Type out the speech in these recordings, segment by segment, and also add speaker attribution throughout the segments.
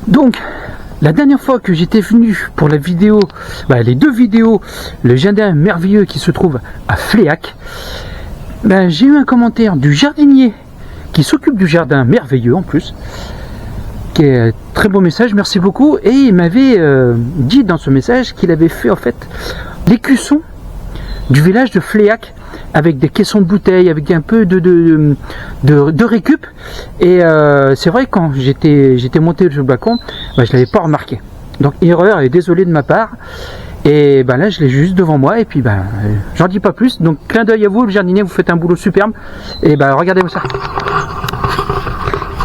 Speaker 1: Donc, la dernière fois que j'étais venu pour la vidéo, les deux vidéos, le jardin merveilleux qui se trouve à Fléac, j'ai eu un commentaire du jardinier qui s'occupe du jardin merveilleux en plus, qui est un très beau message, merci beaucoup, et il m'avait dit dans ce message qu'il avait fait en fait l'écusson du village de Fléac avec des caissons de bouteilles, avec un peu de récup. Et c'est vrai, quand j'étais monté sur le balcon, je ne l'avais pas remarqué. Donc erreur et désolé de ma part. Et là, je l'ai juste devant moi. Et puis j'en dis pas plus. Donc clin d'œil à vous, le jardinier, vous faites un boulot superbe. Et regardez-moi ça.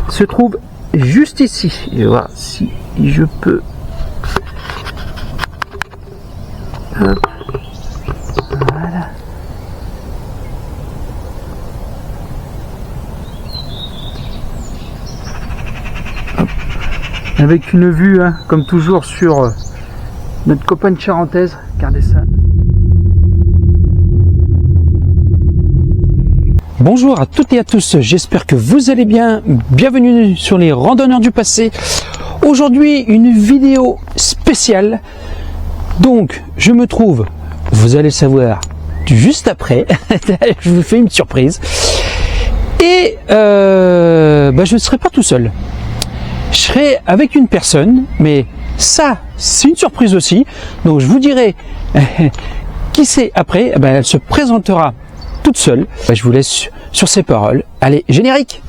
Speaker 1: Se trouve juste ici. Et voir si je peux. Hop. Voilà. Avec une vue, comme toujours, sur notre campagne charentaise. Regardez ça. Bonjour à toutes et à tous, j'espère que vous allez bien. Bienvenue sur les randonneurs du passé. Aujourd'hui, une vidéo spéciale. Donc, je me trouve, vous allez savoir juste après, je vous fais une surprise. Et je ne serai pas tout seul. Je serai avec une personne, mais ça, c'est une surprise aussi. Donc je vous dirai qui c'est après. Elle se présentera toute seule. Je vous laisse sur ses paroles. Allez, générique!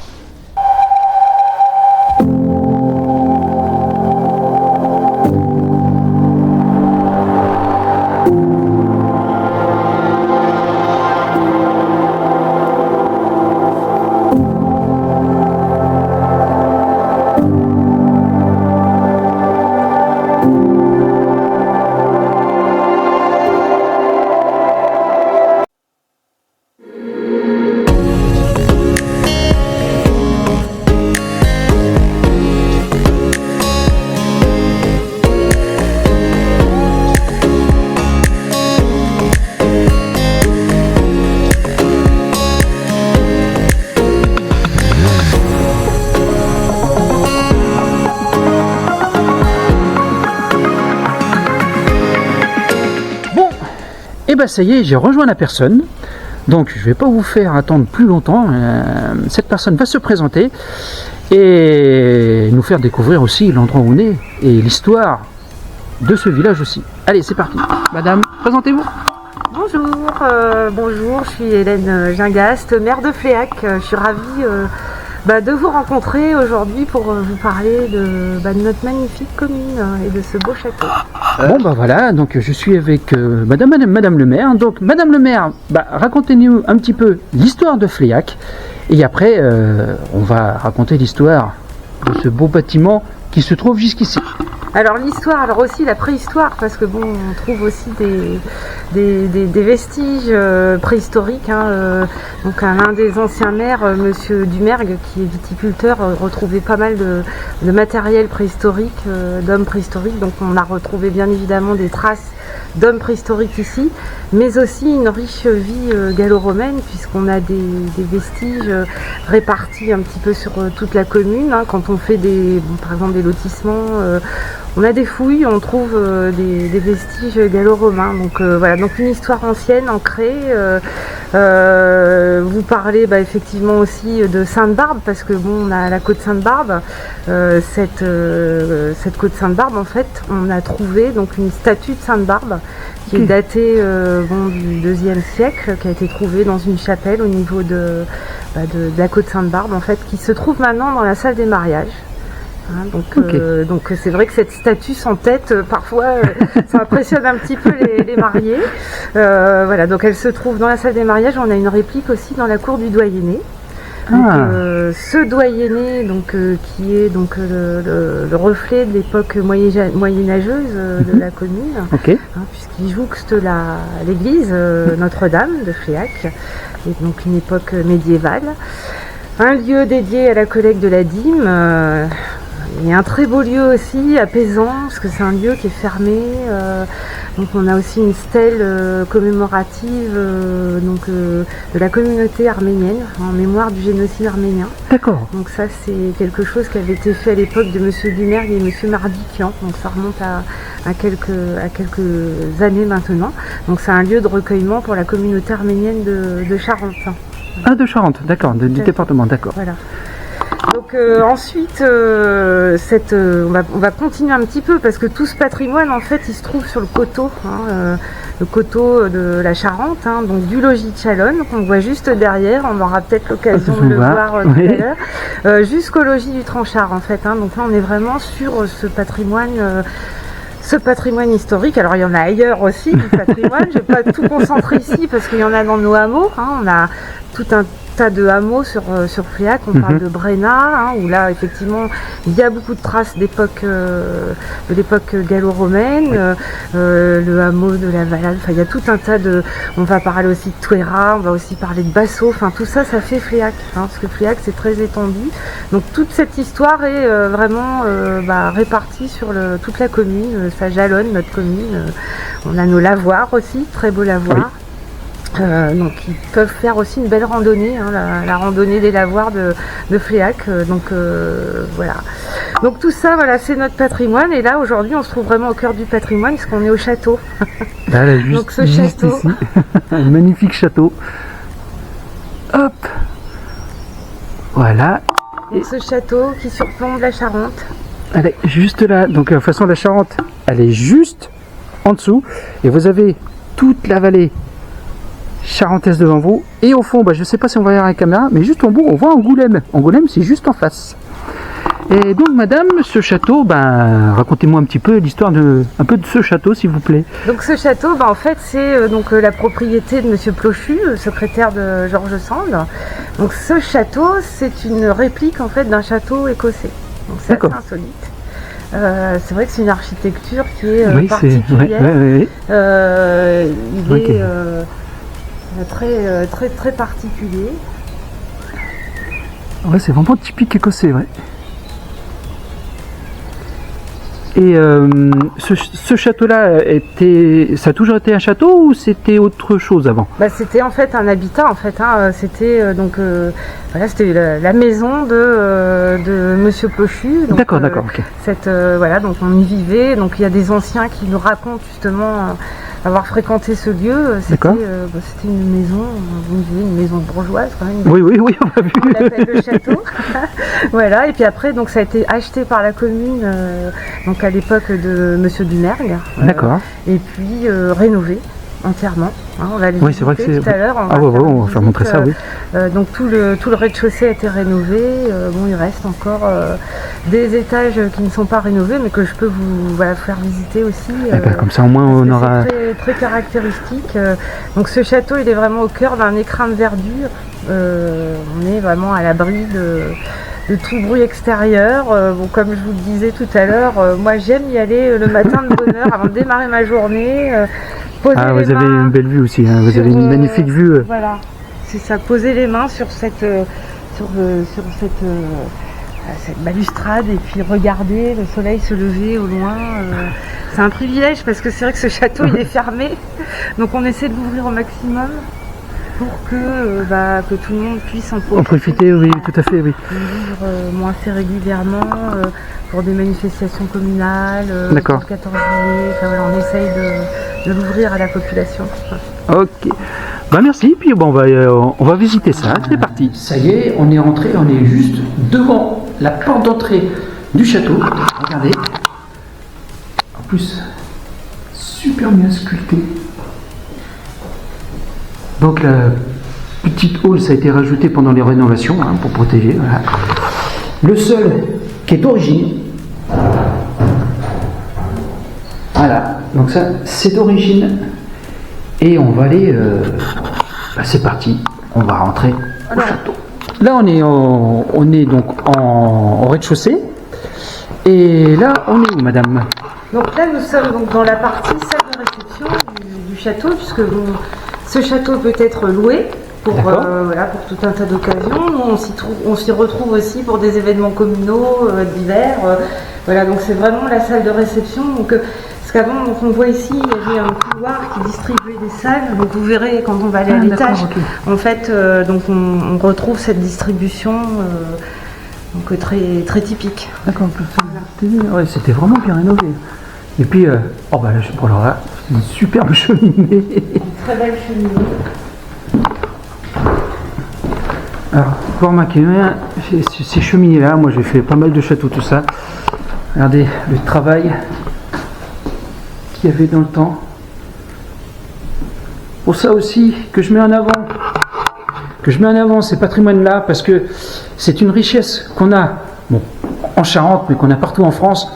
Speaker 1: Et ça y est, j'ai rejoint la personne, donc je ne vais pas vous faire attendre plus longtemps. Cette personne va se présenter et nous faire découvrir aussi l'endroit où on est et l'histoire de ce village aussi. Allez, c'est parti. Madame, présentez-vous.
Speaker 2: Bonjour, je suis Hélène Gingast, maire de Fléac. Je suis ravie de vous rencontrer aujourd'hui pour vous parler de notre magnifique commune et de ce beau château.
Speaker 1: Voilà, donc je suis avec madame le maire. Donc madame le maire, racontez-nous un petit peu l'histoire de Fléac et après on va raconter l'histoire de ce beau bâtiment qui se trouve jusqu'ici.
Speaker 2: Alors l'histoire, alors aussi la préhistoire, parce que on trouve aussi des vestiges préhistoriques. Donc l'un des anciens maires, monsieur Dumergue, qui est viticulteur, retrouvait pas mal de matériel préhistorique, d'hommes préhistoriques. Donc on a retrouvé bien évidemment des traces d'hommes préhistoriques ici, mais aussi une riche vie gallo-romaine, puisqu'on a des vestiges répartis un petit peu sur toute la commune. Quand on fait par exemple des lotissements, on a des fouilles, on trouve des vestiges gallo-romains. Donc voilà, donc une histoire ancienne, ancrée. Vous parlez effectivement aussi de Sainte-Barbe, parce que on a la côte Sainte-Barbe. Cette côte Sainte-Barbe, en fait, on a trouvé donc une statue de Sainte-Barbe qui est datée du IIe siècle, qui a été trouvée dans une chapelle au niveau de la côte Sainte-Barbe, en fait, qui se trouve maintenant dans la salle des mariages. Donc c'est vrai que cette statue sans tête, parfois, ça impressionne un petit peu les mariés. Voilà, donc elle se trouve dans la salle des mariages. On a une réplique aussi dans la cour du doyenné. Ce doyenné, qui est le reflet de l'époque moyenâgeuse de la commune, puisqu'il jouxte l'église Notre-Dame de Fléac, et donc une époque médiévale. Un lieu dédié à la collecte de la dîme. Il y a un très beau lieu aussi, apaisant, parce que c'est un lieu qui est fermé, Donc on a aussi une stèle commémorative de la communauté arménienne en mémoire du génocide arménien.
Speaker 1: D'accord.
Speaker 2: Donc ça c'est quelque chose qui avait été fait à l'époque de Monsieur Dumergue et Monsieur Mardikian. Donc ça remonte à quelques années maintenant. Donc c'est un lieu de recueillement pour la communauté arménienne de Charente.
Speaker 1: Ah, de Charente, d'accord, du département, d'accord.
Speaker 2: Voilà. Donc ensuite, on va continuer un petit peu parce que tout ce patrimoine en fait il se trouve sur le coteau, le coteau de la Charente, donc du logis de Chalonne qu'on voit juste derrière, on aura peut-être l'occasion de le voir tout à l'heure, jusqu'au logis du Tranchard en fait. Donc là on est vraiment sur ce patrimoine historique. Alors il y en a ailleurs aussi du patrimoine, je ne vais pas tout concentrer ici parce qu'il y en a dans nos hameaux, on a tout un tas de hameaux sur Fléac, on parle de Bréna, où là effectivement il y a beaucoup de traces de l'époque gallo-romaine, le hameau de la Valade, il y a tout un tas on va parler aussi de Touéra, on va aussi parler de Bassot, tout ça fait Fléac, parce que Fléac c'est très étendu, donc toute cette histoire est vraiment répartie sur toute la commune, ça jalonne notre commune, on a nos lavoirs aussi, très beaux lavoirs. Oui. Donc ils peuvent faire aussi une belle randonnée, la randonnée des lavoirs de Fléac, voilà. Donc tout ça, voilà, c'est notre patrimoine, et là aujourd'hui on se trouve vraiment au cœur du patrimoine parce qu'on est au château.
Speaker 1: Là, juste,
Speaker 2: donc ce château,
Speaker 1: ici. Un magnifique château. Hop, voilà.
Speaker 2: Donc ce château qui surplombe la Charente.
Speaker 1: Elle est juste là, donc de toute façon la Charente, elle est juste en dessous, et vous avez toute la vallée charentaise devant vous, et au fond, je ne sais pas si on va voir la caméra, mais juste en bout on voit Angoulême. Angoulême c'est juste en face. Et donc madame, ce château, racontez-moi un petit peu l'histoire un peu de ce château s'il vous plaît.
Speaker 2: Donc ce château, en fait c'est la propriété de Monsieur Plochu, secrétaire de Georges Sand. Donc ce château c'est une réplique en fait d'un château écossais. Donc c'est assez insolite. C'est vrai que c'est une architecture qui est particulière. Il est très particulier.
Speaker 1: Ouais, c'est vraiment typique écossais, ouais. Et ce château-là, ça a toujours été un château ou c'était autre chose avant?
Speaker 2: C'était en fait un habitat, en fait. C'était c'était la maison de Monsieur Plochu.
Speaker 1: D'accord, ok.
Speaker 2: Donc on y vivait. Donc il y a des anciens qui nous racontent justement avoir fréquenté ce lieu. C'était une maison, une maison bourgeoise quand même.
Speaker 1: Oui, on a vu.
Speaker 2: On l'appelle le château. Voilà, et puis après, donc ça a été acheté par la commune, donc à l'époque de Monsieur Dumergue.
Speaker 1: D'accord.
Speaker 2: Et puis rénové entièrement. On va les visiter tout à l'heure.
Speaker 1: On va faire montrer ça, oui.
Speaker 2: Donc tout le rez-de-chaussée a été rénové. Il reste encore des étages qui ne sont pas rénovés, mais que je peux vous faire visiter aussi.
Speaker 1: Comme ça, au moins, on aura.
Speaker 2: C'est très caractéristique. Donc ce château, il est vraiment au cœur d'un écrin de verdure. On est vraiment à l'abri de tout bruit extérieur. Comme je vous le disais tout à l'heure, moi j'aime y aller le matin de bonne heure avant de démarrer ma journée. Vous avez une belle vue aussi, vous avez une magnifique vue. Voilà, c'est ça, poser les mains sur cette balustrade et puis regarder le soleil se lever au loin. C'est un privilège parce que c'est vrai que ce château il est fermé, donc on essaie de l'ouvrir au maximum pour que tout le monde puisse en profiter. Oui, tout à fait, oui. Vivre assez régulièrement pour des manifestations communales, pour le 14 juillet, on essaye de l'ouvrir à la population.
Speaker 1: Ok, merci, puis on va visiter ça, c'est parti. Ça y est, on est rentré, on est juste devant la porte d'entrée du château, regardez. En plus, super bien sculpté. Donc la petite hall, ça a été rajouté pendant les rénovations, pour protéger, voilà. Le sol qui est d'origine. Voilà, donc ça c'est d'origine. Et on va aller, c'est parti, on va rentrer au château. Là on est donc au rez-de-chaussée. Et là on est où madame?
Speaker 2: Donc là nous sommes donc dans la partie salle de réception du château, puisque ce château peut être loué pour tout un tas d'occasions. On s'y retrouve aussi pour des événements communaux divers. Donc c'est vraiment la salle de réception. Donc, ce Parce qu'avant, donc, on voit ici, il y avait un couloir qui distribuait des salles. Donc vous verrez quand on va aller à l'étage, en fait, donc on retrouve cette distribution donc très, très typique.
Speaker 1: D'accord, ouais, c'était vraiment bien rénové. Et puis, oh bah là, alors là, c'est une superbe cheminée.
Speaker 2: Une très belle cheminée.
Speaker 1: Alors, pour remarquer, ces cheminées-là, moi j'ai fait pas mal de châteaux, tout ça. Regardez le travail qu'il y avait dans le temps. Pour ça aussi que je mets en avant, ces patrimoines-là, parce que c'est une richesse qu'on a, bon, en Charente, mais qu'on a partout en France.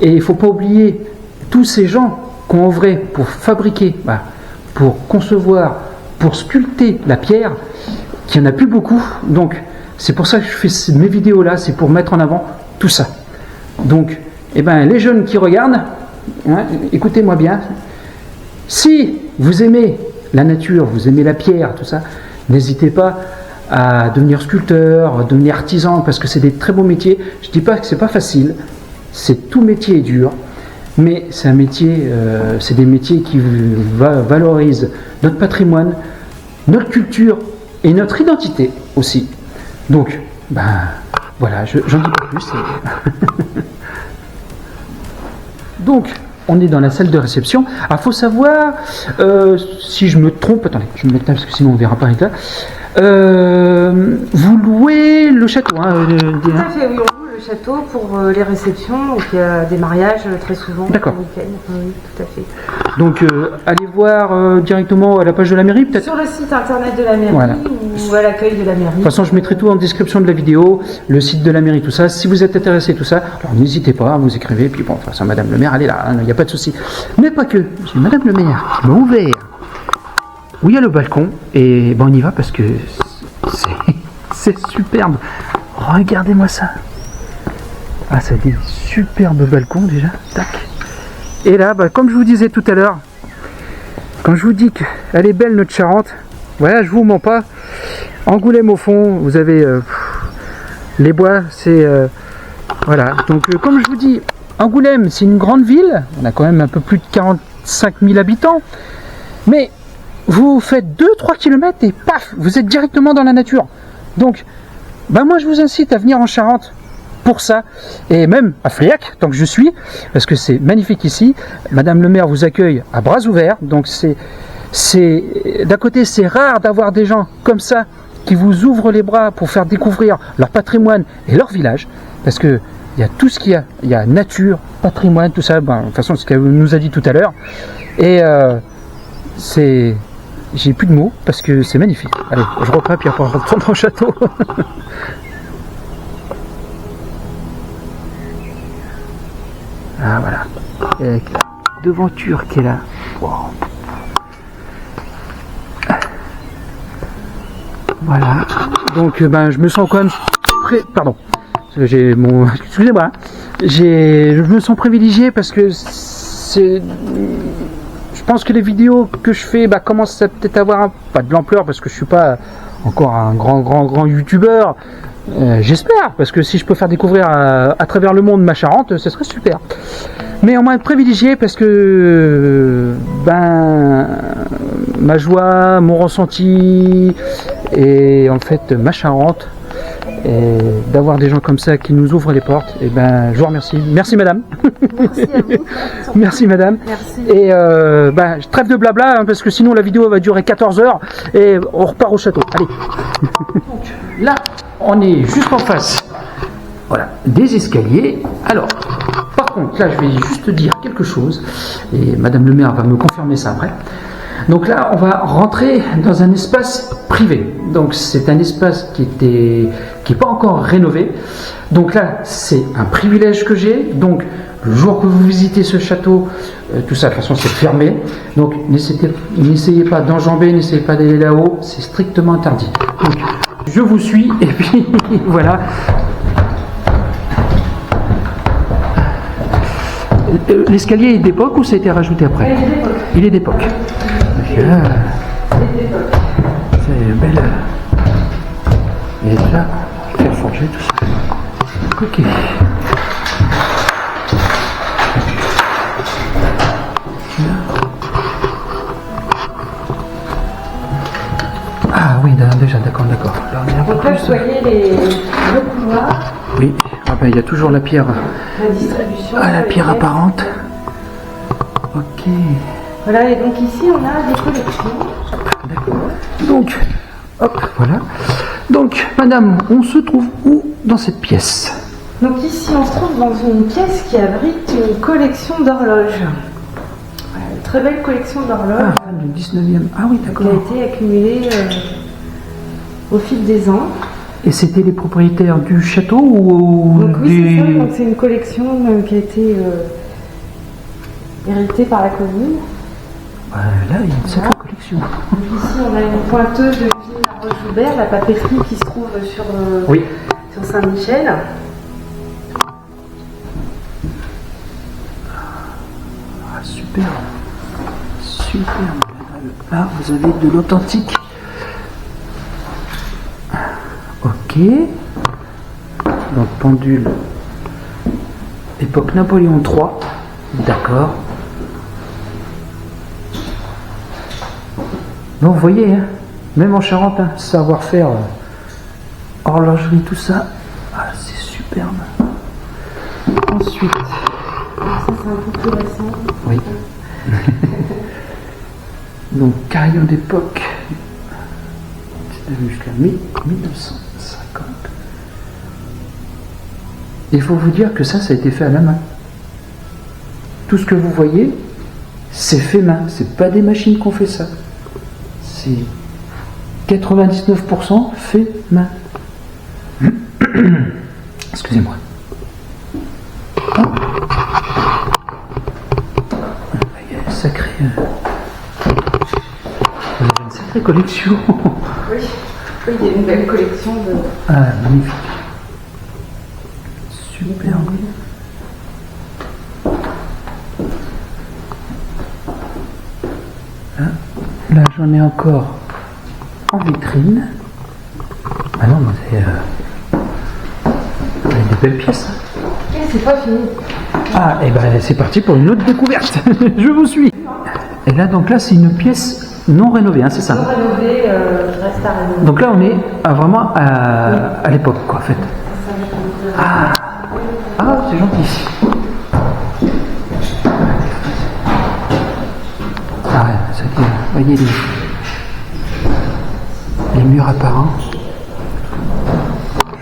Speaker 1: Et il ne faut pas oublier tous ces gens qui ont œuvré pour fabriquer, pour concevoir, pour sculpter la pierre, qu'il n'y en a plus beaucoup. Donc c'est pour ça que je fais mes vidéos là, c'est pour mettre en avant tout ça. Donc les jeunes qui regardent, hein, écoutez-moi bien, si vous aimez la nature, vous aimez la pierre, tout ça, n'hésitez pas à devenir sculpteur, devenir artisan, parce que c'est des très beaux métiers. Je ne dis pas que c'est pas facile, tout métier est dur, mais c'est un métier, c'est des métiers qui valorisent notre patrimoine, notre culture et notre identité aussi. Donc, voilà, j'en dis pas plus. Donc, on est dans la salle de réception. Alors, faut savoir, si je me trompe, attendez, je vais me mettre là parce que sinon on verra pas avec là. Vous louez le château, hein,
Speaker 2: tout à fait, oui, on loue le château pour les réceptions, donc il y a des mariages très souvent.
Speaker 1: D'accord.
Speaker 2: Le week-end, oui, tout à fait.
Speaker 1: Donc, allez voir directement à la page de la mairie, peut-être.
Speaker 2: Sur le site internet de la mairie,
Speaker 1: voilà,
Speaker 2: ou à l'accueil de la mairie. De
Speaker 1: toute façon, je mettrai tout en description de la vidéo, le site de la mairie, tout ça. Si vous êtes intéressé, tout ça, alors n'hésitez pas, vous écrivez, puis bon, de toute façon, Madame le maire, elle est là, il n'y a pas de souci. Mais pas que, c'est Madame le maire qui m'a ouvert. Oui, il y a le balcon, et on y va parce que c'est superbe. Regardez-moi ça. Ah, ça dit superbe balcon déjà. Tac. Et là, comme je vous disais tout à l'heure, quand je vous dis qu'elle est belle notre Charente, voilà, je vous mens pas. Angoulême au fond, vous avez les bois, c'est voilà. Donc comme je vous dis, Angoulême, c'est une grande ville. On a quand même un peu plus de 45 000 habitants, mais vous faites 2-3 km et paf, vous êtes directement dans la nature. Donc, moi je vous incite à venir en Charente pour ça, et même à Fléac, tant que je suis, parce que c'est magnifique ici. Madame le maire vous accueille à bras ouverts, donc d'un côté c'est rare d'avoir des gens comme ça qui vous ouvrent les bras pour faire découvrir leur patrimoine et leur village, parce que il y a tout ce qu'il y a, il y a nature, patrimoine, tout ça, de toute façon c'est ce qu'elle nous a dit tout à l'heure, et j'ai plus de mots parce que c'est magnifique. Allez, je reprends puis après on retourne au château. Ah voilà. Avec la devanture qui est là. Wow. Voilà. Donc je me sens quand même pardon. J'ai mon excusez-moi. Je me sens privilégié parce que c'est, je pense que les vidéos que je fais commencent à peut-être avoir pas de l'ampleur parce que je suis pas encore un grand youtubeur. J'espère, parce que si je peux faire découvrir à travers le monde ma Charente, ce serait super. Mais au moins privilégié parce que ma joie, mon ressenti et en fait ma Charente, et d'avoir des gens comme ça qui nous ouvrent les portes, et je vous remercie. Merci madame.
Speaker 2: Merci à vous.
Speaker 1: Merci madame.
Speaker 2: Merci.
Speaker 1: Et je trêve de blabla parce que sinon la vidéo va durer 14 heures et on repart au château. Allez. Donc, là, on est juste en face. Voilà, des escaliers. Alors, par contre, là je vais juste dire quelque chose et madame le maire va me confirmer ça après. Donc là, on va rentrer dans un espace privé. Donc c'est un espace qui est pas encore rénové. Donc là, c'est un privilège que j'ai. Donc le jour que vous visitez ce château, tout ça, de toute façon, c'est fermé. Donc n'essayez pas d'enjamber, n'essayez pas d'aller là-haut. C'est strictement interdit. Donc je vous suis et puis voilà. L'escalier est d'époque ou ça a été rajouté après? Il est d'époque. C'est belle. Et là, faire forger tout ça. Ok. déjà, d'accord. Là, on est un peu
Speaker 2: Donc là,
Speaker 1: plus-
Speaker 2: vous voyez le couloir,
Speaker 1: Oui, ah ben, il y a toujours la pierre.
Speaker 2: la distribution.
Speaker 1: Ah, la pierre
Speaker 2: les pièces.
Speaker 1: apparente. Ok,
Speaker 2: Voilà, et donc ici, on a des collections.
Speaker 1: d'accord. Donc, hop, voilà. Donc, madame, on se trouve où dans cette pièce?
Speaker 2: Donc ici, on se trouve dans une pièce qui abrite une collection d'horloges. Voilà, une très belle collection d'horloges
Speaker 1: Ah, du 19e. Ah oui,
Speaker 2: qui
Speaker 1: d'accord.
Speaker 2: a été accumulée au fil des ans.
Speaker 1: Et c'était les propriétaires du château ou
Speaker 2: Donc oui, c'est ça. Donc c'est une collection qui a été héritée par la commune.
Speaker 1: Là, il y a une sacrée collection.
Speaker 2: Donc ici, on a une pointeuse de Ville La Roche-Joubert, la papeterie qui se trouve sur,
Speaker 1: Oui.
Speaker 2: sur Saint-Michel.
Speaker 1: Ah, super. Là, vous avez de l'authentique. Ok. Donc, pendule. Époque Napoléon III. D'accord. Donc, vous voyez, hein, même en Charente, hein, savoir-faire, horlogerie, tout ça. Ah, c'est superbe. Ensuite.
Speaker 2: Alors ça, c'est un peu plus récent.
Speaker 1: Oui. Donc, carillon d'époque. Jusqu'à 1950. Il faut vous dire que ça a été fait à la main. Tout ce que vous voyez, c'est fait main. C'est pas des machines qui ont fait ça. C'est 99% fait main. Excusez-moi. Il y a une sacrée... Vous avez une sacrée collection.
Speaker 2: Oui. Oui, il y a une belle collection de...
Speaker 1: Ah, magnifique. Superbe. Là, j'en ai encore en vitrine. Ah non, mais vous avez des belles pièces.
Speaker 2: Et c'est pas fini.
Speaker 1: Ah, et ben c'est parti pour une autre découverte. Je vous suis. Et là, donc là, c'est une pièce non rénovée, hein, c'est ça?
Speaker 2: Non rénové, qui reste à rénover.
Speaker 1: Donc là, on est vraiment à l'époque, quoi, en fait. Ah, c'est gentil. Ah ouais, ça dit, vous voyez les murs apparents.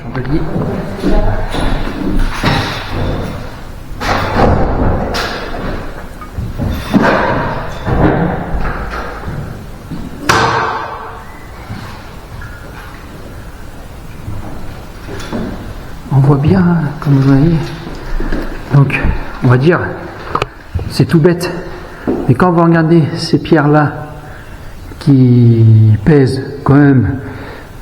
Speaker 1: Chandelier. On voit bien, comme vous voyez. Donc, on va dire, c'est tout bête. Mais quand vous regardez ces pierres-là, qui pèsent quand même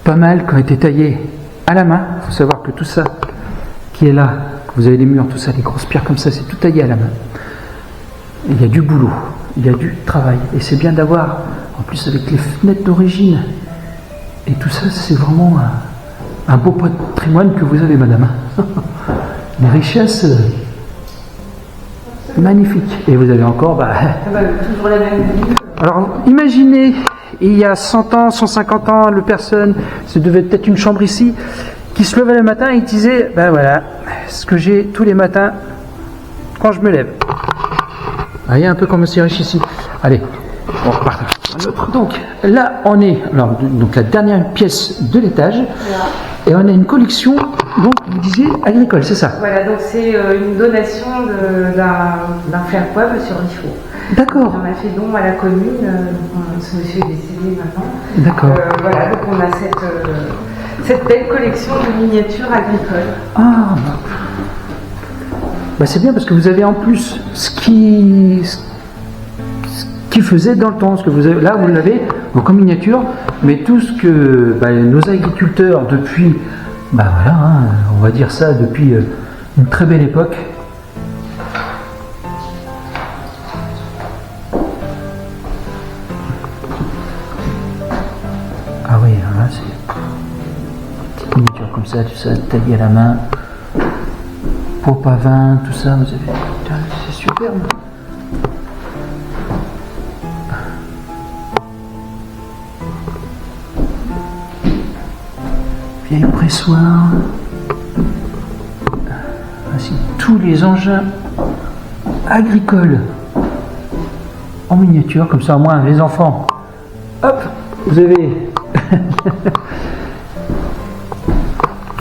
Speaker 1: pas mal, qui ont été taillées à la main, il faut savoir que tout ça qui est là, que vous avez les murs, tout ça, les grosses pierres comme ça, c'est tout taillé à la main. Et il y a du boulot, il y a du travail. Et c'est bien d'avoir, en plus avec les fenêtres d'origine, et tout ça, c'est vraiment un beau patrimoine que vous avez, madame. Les richesses magnifiques. Et vous avez encore...
Speaker 2: toujours la même vie.
Speaker 1: Alors, imaginez, il y a 100 ans, 150 ans, le personne, ce devait être une chambre ici, qui se levait le matin et disait, ben voilà, ce que j'ai tous les matins quand je me lève. Vous voyez un peu comment c'est riche ici. Allez, on repart. Donc, là, on est, alors, donc la dernière pièce de l'étage, et on a une collection, donc, vous disiez, agricole, c'est ça?
Speaker 2: Voilà, donc c'est une donation d'un frère poivre sur Riffaut.
Speaker 1: D'accord.
Speaker 2: On a fait don à la commune, ce monsieur est décédé maintenant.
Speaker 1: D'accord.
Speaker 2: Voilà, donc on a cette belle collection de miniatures agricoles.
Speaker 1: Ah, bah c'est bien parce que vous avez en plus ce qui faisait dans le temps. Ce que vous avez, là, vous l'avez donc en miniature, mais tout ce que nos agriculteurs depuis, voilà, hein, on va dire ça depuis une très belle époque. Ah oui, là c'est une petite miniature comme ça, tout ça taillé à la main. Pompe à vin, tout ça, vous avez... Putain, c'est superbe. vieille pressoir. Ainsi tous les engins agricoles en miniature, comme ça au moins les enfants, hop, vous avez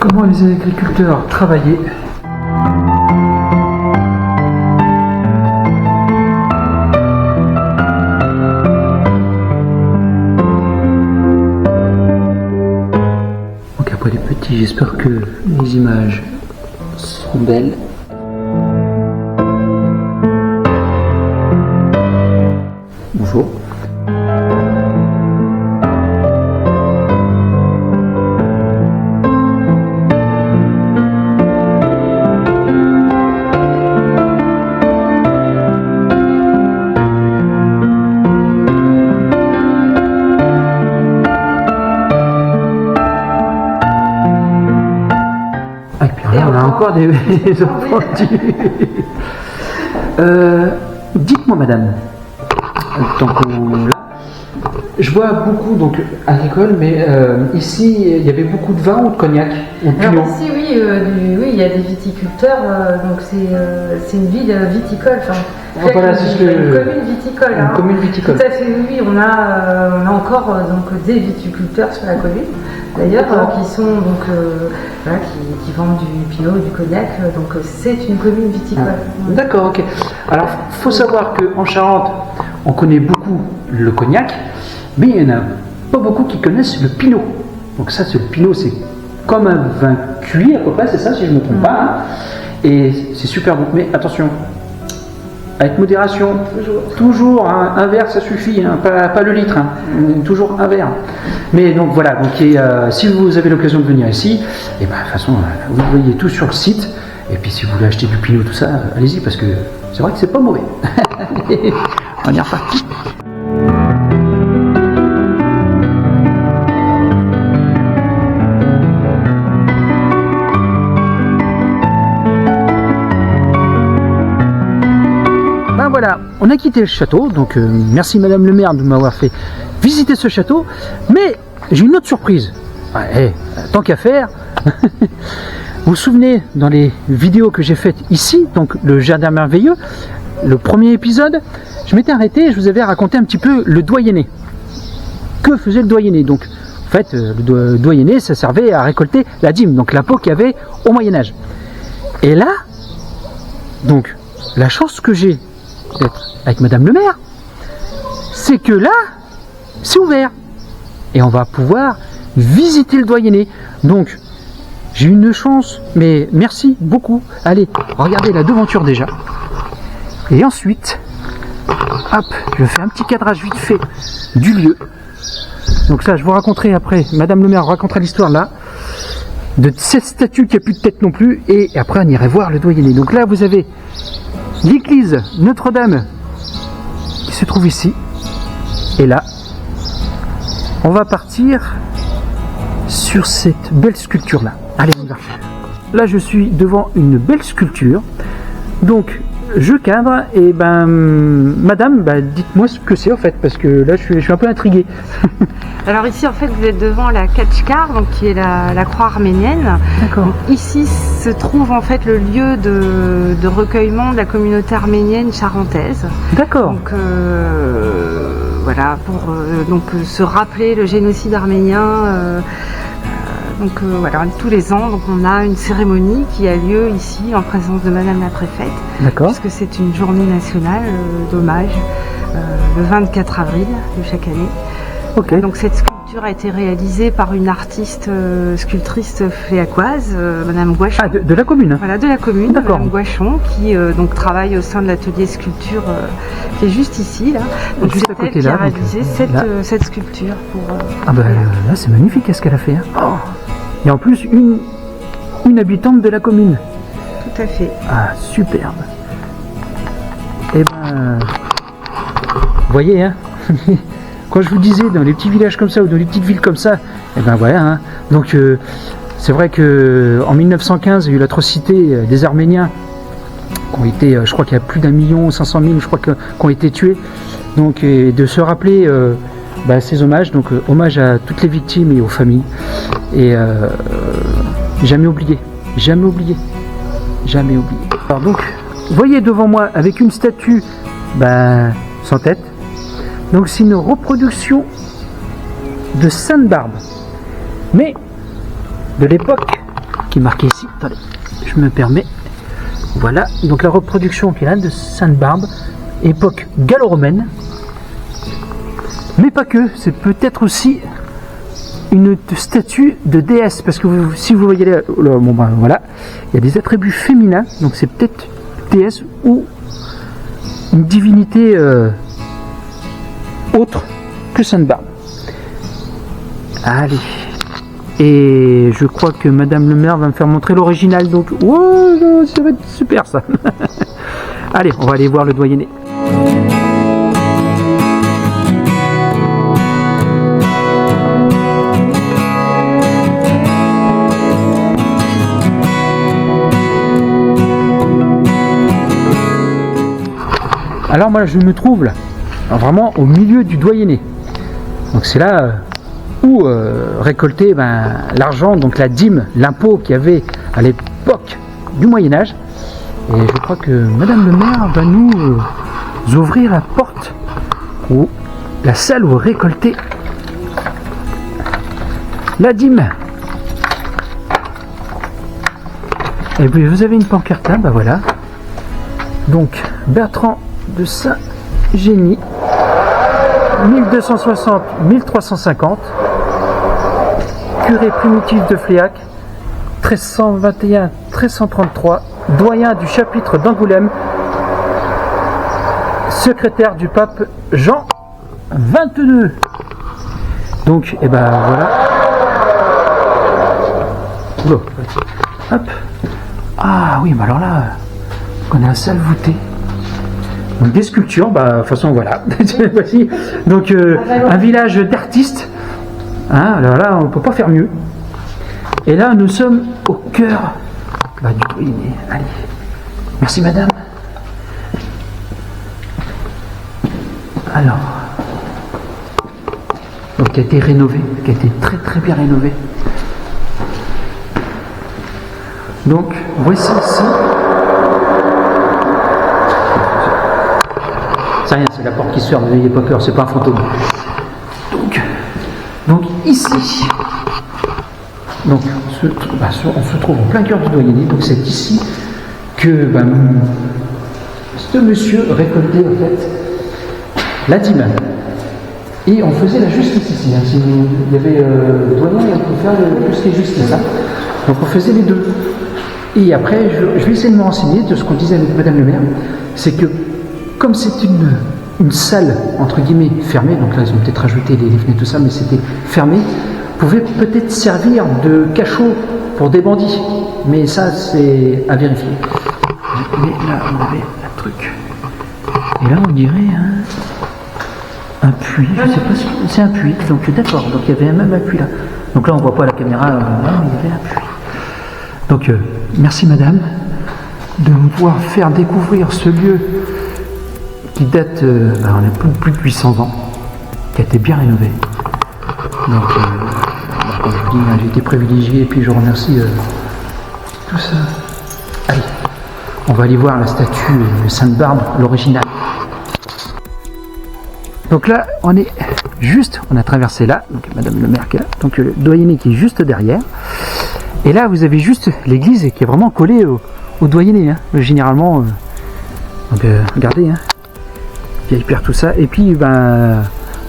Speaker 1: comment les agriculteurs travaillaient. Donc après les petits, j'espère que les images seront belles. Bonjour. Ah, et puis là, on a encore des enfants. Dites-moi, madame, tant qu'on là, je vois beaucoup donc agricole, mais ici il y avait beaucoup de vin ou de cognac ou de pinot.
Speaker 2: Alors ici, oui, oui, il y a des viticulteurs, donc c'est une ville viticole. Enfin,
Speaker 1: voilà, c'est ce que
Speaker 2: une commune viticole.
Speaker 1: Une commune viticole.
Speaker 2: Tout à fait, oui, on a encore donc des viticulteurs sur la commune. D'ailleurs, qui sont donc voilà, qui vendent du pinot, du cognac. Donc c'est une commune viticole.
Speaker 1: Ah, d'accord, ok. Alors, faut savoir qu'en Charente, on connaît beaucoup le cognac, mais il n'y en a pas beaucoup qui connaissent le pinot. Donc ça, le pinot, c'est comme un vin cuit à peu près, c'est ça, si je ne me trompe pas. Hein. Et c'est super bon. Mais attention, avec modération, toujours hein, un verre, ça suffit, hein, pas le litre, hein, toujours un verre. Mais donc voilà, donc, si vous avez l'occasion de venir ici, et ben, de toute façon, vous voyez tout sur le site. Et puis si vous voulez acheter du pinot, tout ça, allez-y, parce que c'est vrai que c'est pas mauvais. On y est reparti. Ben voilà, on a quitté le château, donc merci Madame le maire de m'avoir fait visiter ce château, mais j'ai une autre surprise. Ouais, tant qu'à faire. Vous vous souvenez, dans les vidéos que j'ai faites ici, donc le jardin merveilleux, le premier épisode, je m'étais arrêté et je vous avais raconté un petit peu le doyenné. Que faisait le doyenné? Donc, en fait, le doyenné, ça servait à récolter la dîme, donc l'impôt qu'il y avait au Moyen-Âge. Et là, donc, la chance que j'ai d'être avec Madame le maire, c'est que là, c'est ouvert. Et on va pouvoir visiter le doyenné. Donc, j'ai une chance, mais merci beaucoup. Allez, regardez la devanture déjà. Et ensuite, hop, je fais un petit cadrage vite fait du lieu. Donc ça, je vous raconterai après, Madame le maire racontera l'histoire là, de cette statue qui n'a plus de tête non plus, et après on irait voir le doyenné. Donc là, vous avez l'église Notre-Dame qui se trouve ici. Et là, on va partir sur cette belle sculpture là. Allez, on y va. Là, je suis devant une belle sculpture. Donc, je cadre et ben, madame, dites-moi ce que c'est en fait, parce que là, je suis un peu intrigué.
Speaker 2: Alors ici, en fait, vous êtes devant la Kachkar, donc qui est la croix arménienne.
Speaker 1: D'accord.
Speaker 2: Ici se trouve en fait le lieu de recueillement de la communauté arménienne charentaise.
Speaker 1: D'accord.
Speaker 2: Donc voilà, pour se rappeler le génocide arménien. Donc voilà, tous les ans, donc on a une cérémonie qui a lieu ici en présence de Madame la Préfète.
Speaker 1: D'accord.
Speaker 2: Puisque c'est une journée nationale d'hommage le 24 avril de chaque année.
Speaker 1: Ok.
Speaker 2: Donc cette sculpture a été réalisée par une artiste sculptrice fléacoise, Madame Gouachon.
Speaker 1: Ah, de la commune.
Speaker 2: Voilà, de la commune,
Speaker 1: D'accord.
Speaker 2: Madame Gouachon, qui donc travaille au sein de l'atelier sculpture qui est juste ici, là. Donc
Speaker 1: Juste
Speaker 2: c'est
Speaker 1: à côté,
Speaker 2: elle qui
Speaker 1: là,
Speaker 2: a réalisé
Speaker 1: donc,
Speaker 2: cette sculpture pour.
Speaker 1: Ah ben là, c'est magnifique ce qu'elle a fait. Hein. Oh. Et en plus, une habitante de la commune.
Speaker 2: Tout à fait.
Speaker 1: Ah, superbe. Eh ben, vous voyez, hein. Quand je vous disais, dans les petits villages comme ça, ou dans les petites villes comme ça, eh ben voilà, hein. Donc, c'est vrai qu'en 1915, il y a eu l'atrocité des Arméniens, qui ont été, je crois qu'il y a plus d'1 500 000, je crois, qui ont été tués. Donc, et de se rappeler ces hommages, donc hommage à toutes les victimes et aux familles. Et jamais oublié, jamais oublié, jamais oublié. Alors donc, vous voyez devant moi avec une statue sans tête. Donc c'est une reproduction de Sainte-Barbe, mais de l'époque qui est marquée ici. Attendez, je me permets. Voilà, donc la reproduction qui est là de Sainte-Barbe, époque gallo-romaine. Mais pas que, c'est peut-être aussi une statue de déesse, parce que si vous voyez là, voilà, il y a des attributs féminins, donc c'est peut-être déesse ou une divinité autre que Sainte-Barbe. Allez, et je crois que Madame le maire va me faire montrer l'original, donc wow, ça va être super ça. Allez, on va aller voir le doyenné. Alors moi je me trouve là, vraiment au milieu du doyenné. Donc c'est là où récolter l'argent, donc la dîme, l'impôt qu'il y avait à l'époque du Moyen-Âge. Et je crois que Madame le maire va nous ouvrir la porte ou la salle où récolter la dîme. Et puis vous avez une pancarte là, voilà. Donc Bertrand de Saint-Génie, 1260-1350, curé primitif de Fléac, 1321-1333, doyen du chapitre d'Angoulême, secrétaire du pape Jean XXII. Donc, et voilà. Oula. Hop. Ah oui, mais alors là, on a la salle voûtée. Donc des sculptures, de toute façon voilà. Donc un village d'artistes. Hein, alors là, on ne peut pas faire mieux. Et là, nous sommes au cœur du doyenné. Allez. Merci madame. Alors. Donc qui a été rénové, qui a été très très bien rénové. Donc voici ici. C'est rien, c'est la porte qui se ferme, n'ayez pas peur, c'est pas un fantôme. Donc ici, on se trouve en plein cœur du doyenné, donc c'est ici que ce monsieur récoltait en fait la dîme. Et on faisait la justice ici. Hein. Il y avait le doyen et on pouvait faire tout ce qui est justice. Hein. Donc on faisait les deux. Et après, je vais essayer de me renseigner de ce qu'on disait avec Madame le maire, c'est que comme c'est une salle, entre guillemets, fermée, donc là ils ont peut-être rajouté des fenêtres, tout ça, mais c'était fermé, pouvait peut-être servir de cachot pour des bandits. Mais ça, c'est à vérifier. Mais là, on avait un truc. Et là, on dirait un puits, je sais pas si c'est un puits, donc d'accord, donc il y avait même un puits là. Donc là, on voit pas la caméra, il y avait un puits. Donc, merci madame de me pouvoir faire découvrir ce lieu qui date, on a plus de 800 ans, qui a été bien rénové. Donc, comme je vous dis, j'ai été privilégié et puis je remercie tout ça. Allez, on va aller voir la statue de Sainte-Barbe, l'original. Donc là, on est juste, on a traversé là, donc Madame le maire qui est là, donc le doyenné qui est juste derrière. Et là, vous avez juste l'église qui est vraiment collée au doyenné. Hein. Généralement, donc regardez, vieille pierre, tout ça. Et puis,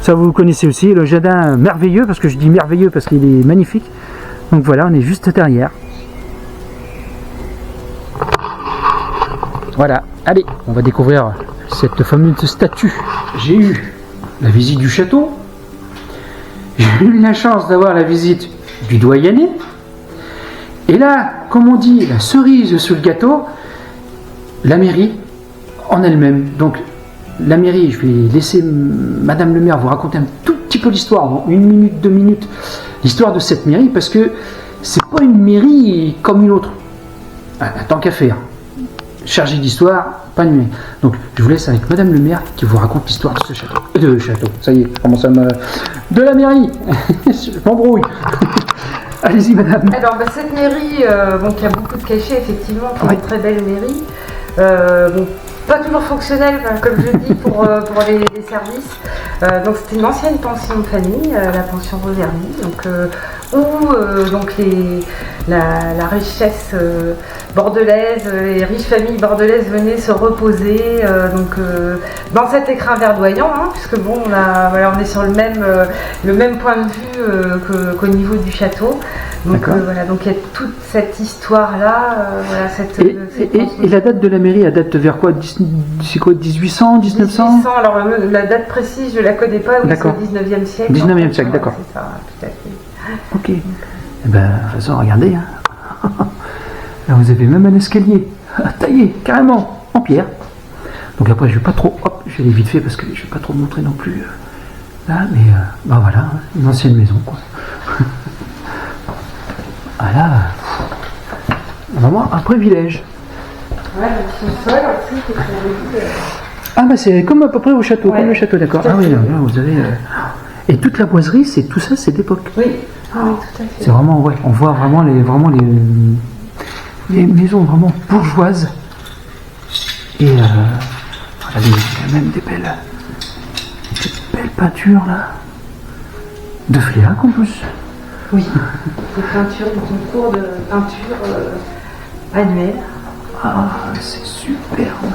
Speaker 1: ça vous connaissez aussi, le jardin merveilleux, parce que je dis merveilleux parce qu'il est magnifique. Donc voilà, on est juste derrière. Voilà, allez, on va découvrir cette fameuse statue. J'ai eu la visite du château. J'ai eu la chance d'avoir la visite du doyenné. Et là, comme on dit, la cerise sur le gâteau, la mairie en elle-même. Donc, la mairie, je vais laisser Madame le maire vous raconter un tout petit peu l'histoire, en 1 minute, 2 minutes, l'histoire de cette mairie, parce que c'est pas une mairie comme une autre. Tant qu'à faire. chargé d'histoire, pas de. Donc je vous laisse avec Madame le maire qui vous raconte l'histoire de ce château. Ça y est, je commence à me. De la mairie. Je m'embrouille. Allez-y, madame.
Speaker 2: Alors, cette mairie, qui a beaucoup de cachets, effectivement, qui est une très belle mairie. Pas toujours fonctionnelle, comme je dis, pour les services. Donc, c'était une ancienne pension de famille, la pension Roserny, où la richesse bordelaise, les riches familles bordelaises venaient se reposer dans cet écrin verdoyant, puisque on est sur le même point de vue qu'au niveau du château. Donc il y a toute cette histoire-là.
Speaker 1: Et la date de la mairie, elle date vers quoi? C'est quoi, 1800, 1900?
Speaker 2: 1800, alors la date précise, je ne la connais pas, oui, c'est le 19e siècle.
Speaker 1: 19e siècle, d'accord.
Speaker 2: C'est ça, tout à fait.
Speaker 1: Ok. Eh ben, de toute façon, regardez. Là, vous avez même un escalier taillé, carrément, en pierre. Donc après, je vais pas trop... Hop, je vais aller vite fait parce que je vais pas trop montrer non plus. Là, mais voilà, une ancienne maison, quoi. Voilà. Vraiment un privilège.
Speaker 2: Ouais, le sous-sol aussi, c'est très...
Speaker 1: Ah, bah c'est comme à peu près au château, comme le château, d'accord. Ah oui, là, vous avez... Et toute la boiserie, tout ça, c'est d'époque.
Speaker 2: Oui, tout à fait.
Speaker 1: C'est vraiment, on voit vraiment les maisons vraiment bourgeoises. Et regardez, il y a même des belles peintures là. De Fléac en plus.
Speaker 2: Oui, des peintures, une cours de peinture annuelle.
Speaker 1: Ah, c'est superbe.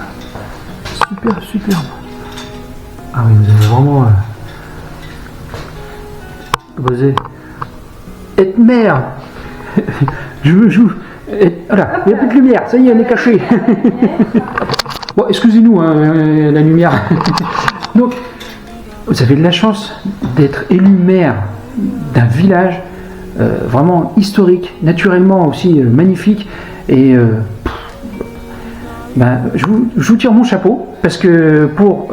Speaker 1: Superbe. Ah oui, vous avez vraiment... Vous avez... Être maire. Je joue. Voilà, il n'y a plus de lumière, ça y est, on est caché. Bon, excusez-nous, la lumière. Donc, vous avez de la chance d'être élu maire d'un village vraiment historique, naturellement aussi magnifique. Et je vous tire mon chapeau, parce que pour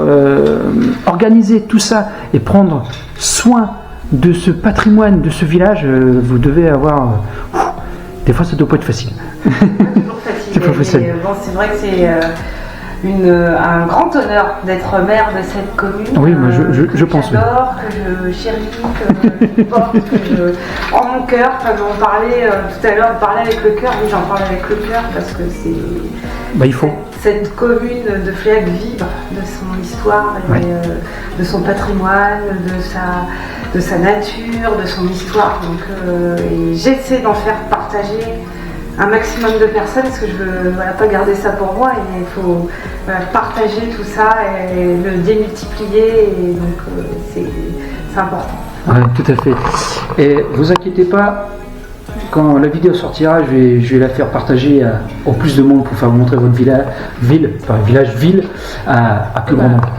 Speaker 1: organiser tout ça et prendre soin de ce patrimoine, de ce village, vous devez avoir... des fois, ça ne doit pas être facile.
Speaker 2: C'est pas facile. C'est vrai que c'est un grand honneur d'être maire de cette commune.
Speaker 1: Oui, moi je pense.
Speaker 2: J'adore, que je chéris, que je porte, en mon cœur. Comme on parlait tout à l'heure, on parlait avec le cœur. Oui, j'en parle avec le cœur parce que c'est...
Speaker 1: il faut.
Speaker 2: Cette commune de Fléac vibre de son histoire, et, de son patrimoine, de sa nature, de son histoire. Donc, et j'essaie d'en faire partager un maximum de personnes parce que je veux pas garder ça pour moi, et il faut partager tout ça et le démultiplier, et donc c'est important.
Speaker 1: Oui, tout à fait. Et vous inquiétez pas, quand la vidéo sortira, je vais la faire partager au plus de monde pour faire montrer votre ville à plus grand nombre.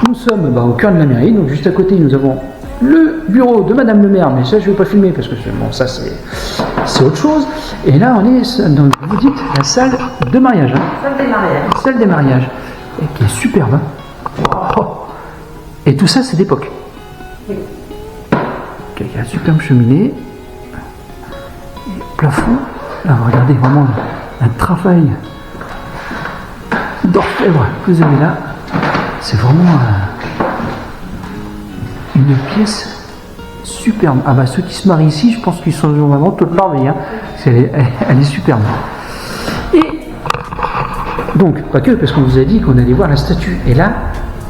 Speaker 1: Nous sommes au cœur de la mairie, donc juste à côté nous avons le bureau de Madame le maire, mais ça je ne vais pas filmer parce que ça c'est autre chose. Et là on est dans, vous dites, la salle de mariage. Salle des mariages. Et qui est superbe. Et tout ça c'est d'époque.
Speaker 2: Oui.
Speaker 1: Il y a une superbe cheminée. Et plafond. Là regardez vraiment un travail d'orfèvre que vous avez là. C'est vraiment une pièce superbe. Ah bah ceux qui se marient ici, je pense qu'ils sont vraiment toute merveille. Elle est superbe. Et donc, pas que, parce qu'on vous a dit qu'on allait voir la statue. Et là,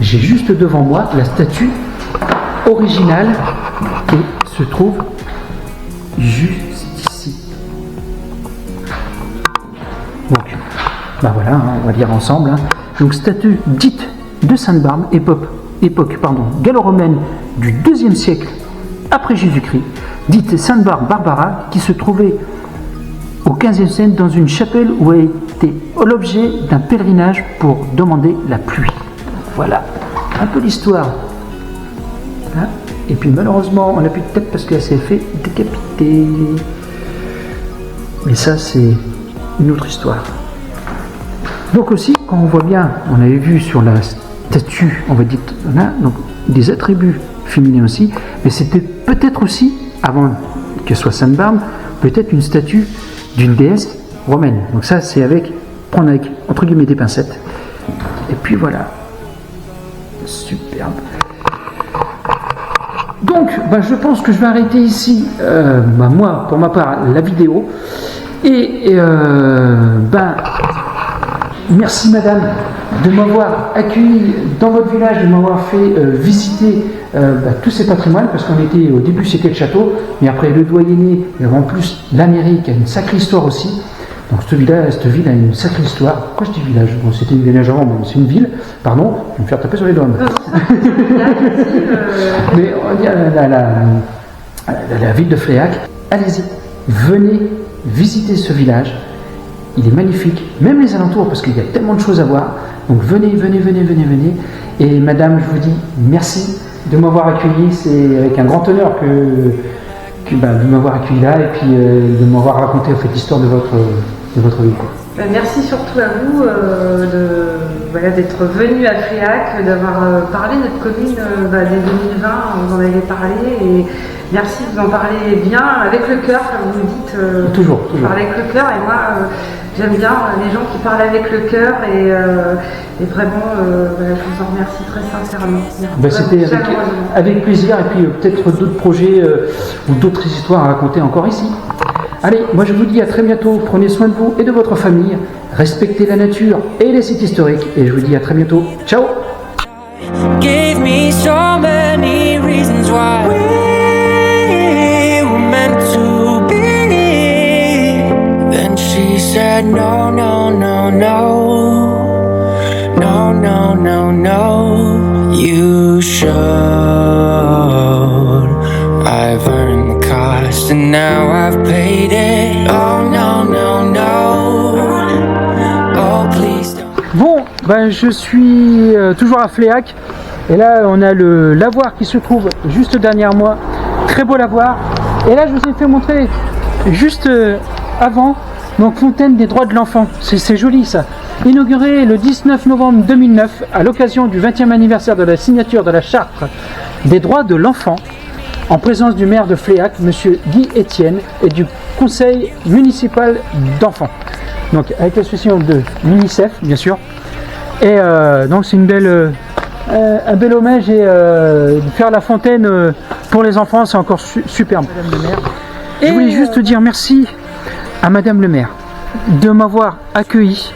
Speaker 1: j'ai juste devant moi la statue originale qui se trouve juste ici. Donc, voilà, on va lire ensemble. Donc, statue dite de Sainte-Barbe, époque gallo-romaine du IIe siècle après Jésus-Christ, dite Sainte-Barbe Barbara, qui se trouvait au XVe siècle dans une chapelle où a été l'objet d'un pèlerinage pour demander la pluie. Voilà, un peu l'histoire. Et puis malheureusement, on n'a plus de tête parce qu'elle s'est fait décapiter. Mais ça, c'est une autre histoire. Donc aussi, quand on voit bien, on avait vu sur la statue, on va dire, donc des attributs féminins aussi, mais c'était peut-être aussi, avant qu'elle soit Sainte-Barbe, peut-être une statue d'une déesse romaine. Donc ça, c'est avec prendre avec, entre guillemets, des pincettes. Et puis voilà. Superbe. Donc, je pense que je vais arrêter ici, moi, pour ma part, la vidéo. Et, merci madame de m'avoir accueilli dans votre village, de m'avoir fait visiter tous ces patrimoines, parce qu'on était, au début c'était le château, mais après le doyenné, et en plus la mairie qui a une sacrée histoire aussi. Donc cette ville a une sacrée histoire. Pourquoi je dis village? Bon, c'était un village avant, mais c'est une ville, pardon, je vais me faire taper sur les doigts. Mais on dit la ville de Fléac, allez-y, venez visiter ce village. Il est magnifique, même les alentours, parce qu'il y a tellement de choses à voir. Donc venez. Et madame, je vous dis merci de m'avoir accueilli. C'est avec un grand honneur de m'avoir accueilli là et puis de m'avoir raconté l'histoire de votre vie.
Speaker 2: Merci surtout à vous d'être venu à Fléac, d'avoir parlé de notre commune dès 2020, vous en avez parlé, et merci de vous en parler bien, avec le cœur, comme vous me dites.
Speaker 1: Toujours.
Speaker 2: Parler avec le cœur, et moi j'aime bien les gens qui parlent avec le cœur, et vraiment je vous en remercie très sincèrement.
Speaker 1: C'était avec plaisir, et puis peut-être d'autres projets ou d'autres histoires à raconter encore ici. Allez, moi je vous dis à très bientôt, prenez soin de vous et de votre famille, respectez la nature et les sites historiques, et je vous dis à très bientôt, ciao.
Speaker 3: Gave me so many reasons why we were meant to be. Then she said no, you should. I've earned the cost and now I've paid it. Oh no, oh please don't.
Speaker 1: Bon, je suis toujours à Fléac, et là on a le lavoir qui se trouve juste derrière moi, très beau lavoir. Et là je vous ai fait montrer juste avant, donc fontaine des droits de l'enfant, c'est joli ça. Inauguré le 19 novembre 2009 à l'occasion du 20e anniversaire de la signature de la charte des droits de l'enfant, en présence du maire de Fléac, monsieur Guy Etienne, et du conseil municipal d'enfants. Donc avec l'association de l'UNICEF bien sûr. Et donc c'est un bel hommage, et faire la fontaine pour les enfants, c'est encore superbe. Madame le maire. Je voulais juste dire merci à madame le maire de m'avoir accueilli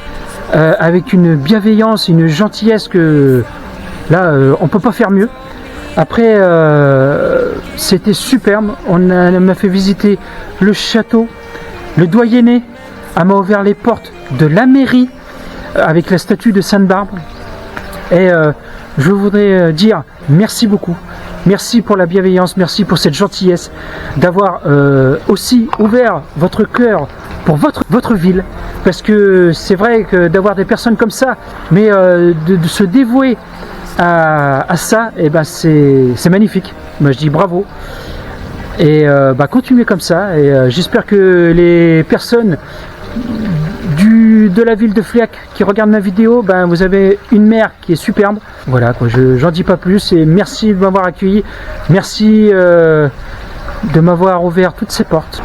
Speaker 1: avec une bienveillance, une gentillesse que là on peut pas faire mieux. Après c'était superbe, elle m'a fait visiter le château, le doyenné, elle m'a ouvert les portes de la mairie avec la statue de Sainte-Barbe, et je voudrais dire merci beaucoup, merci pour la bienveillance, merci pour cette gentillesse, d'avoir aussi ouvert votre cœur pour votre ville, parce que c'est vrai que d'avoir des personnes comme ça, mais de se dévouer à ça, et c'est magnifique. Moi je dis bravo, et continuez comme ça, et j'espère que les personnes de la ville de Fléac qui regardent ma vidéo, vous avez une mère qui est superbe. Voilà quoi, j'en dis pas plus, et merci de m'avoir accueilli, merci de m'avoir ouvert toutes ces portes.